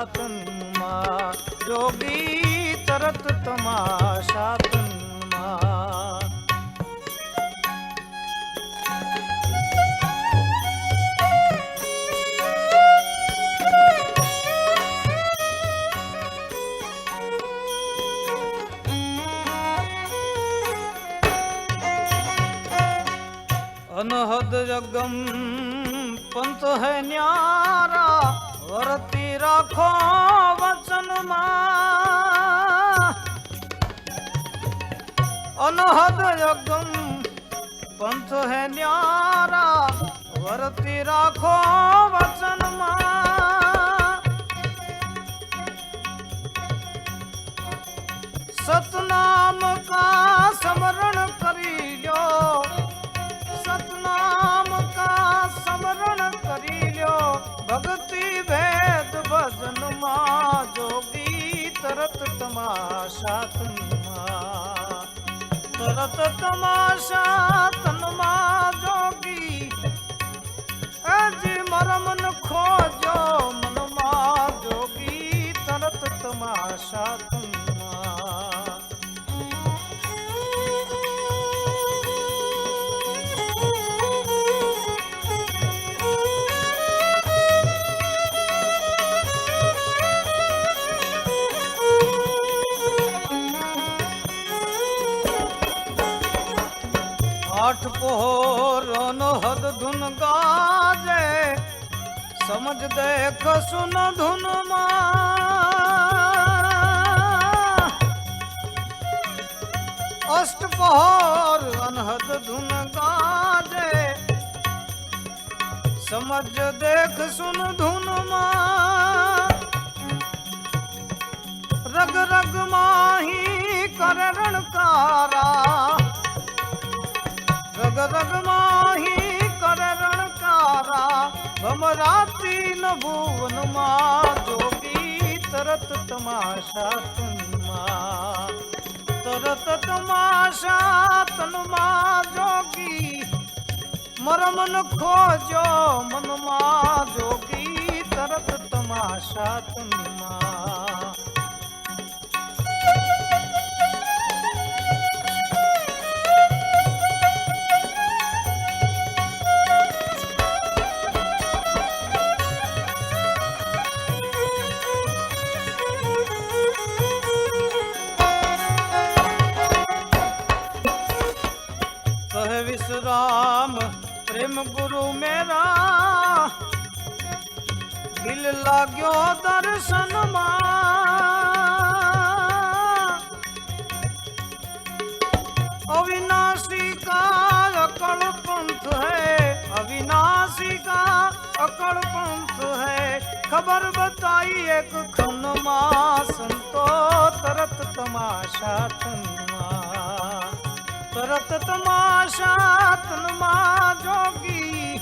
તનમાં જોગી તરત તમાશા તનમાં अनहद जगम पंथ है न्यारा वरती राखो वचन अनहद जगम पंथ है न्यारा वरती राखो वचन सतनाम का स्मरण करी लो सतनाम का स्मरण करी लो भक्ति भेद भजन मां जोगी तरत तमाशा तनमा तरत तमाशा तनमा जोगी अजी मरमन खोजो मनमा जोगी तरत तमाशा तनमा आठ पोहर अनहद धुन गाजे समझ देख सुन धुन अष्ट पोहर अनहद धुन गाजे समझ देख सुन धुन रग रग माही कर रणकारा रग रग माही कर रणकारा भमराती न भुवन मां जोगी तरत तमाशा तनमा तरत तमाशा तनमा जोगी मरमन खोजो मन मां जोगी तरत तमाशा तनमा विश्राम प्रेम गुरु मेरा दिल लाग्यो दर्शन अविनाशी का अकड़ पंथ है अविनाशी का अकड़ पंथ है खबर बताई एक खन संतो तरत तमाशा तनमा तरत तमाशा तनमा जोगी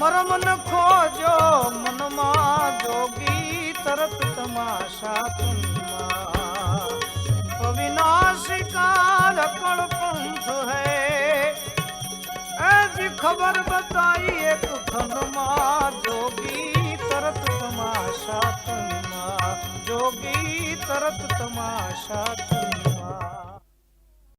मरमन खोजो मनमा जोगी तरत तमाशा तनमा अविनाशी का अकड़ पंथ है ऐसी खबर बताई एक खनमा जोगी तरत तमाशा तनमा जोगी तरत तमाशा तनमा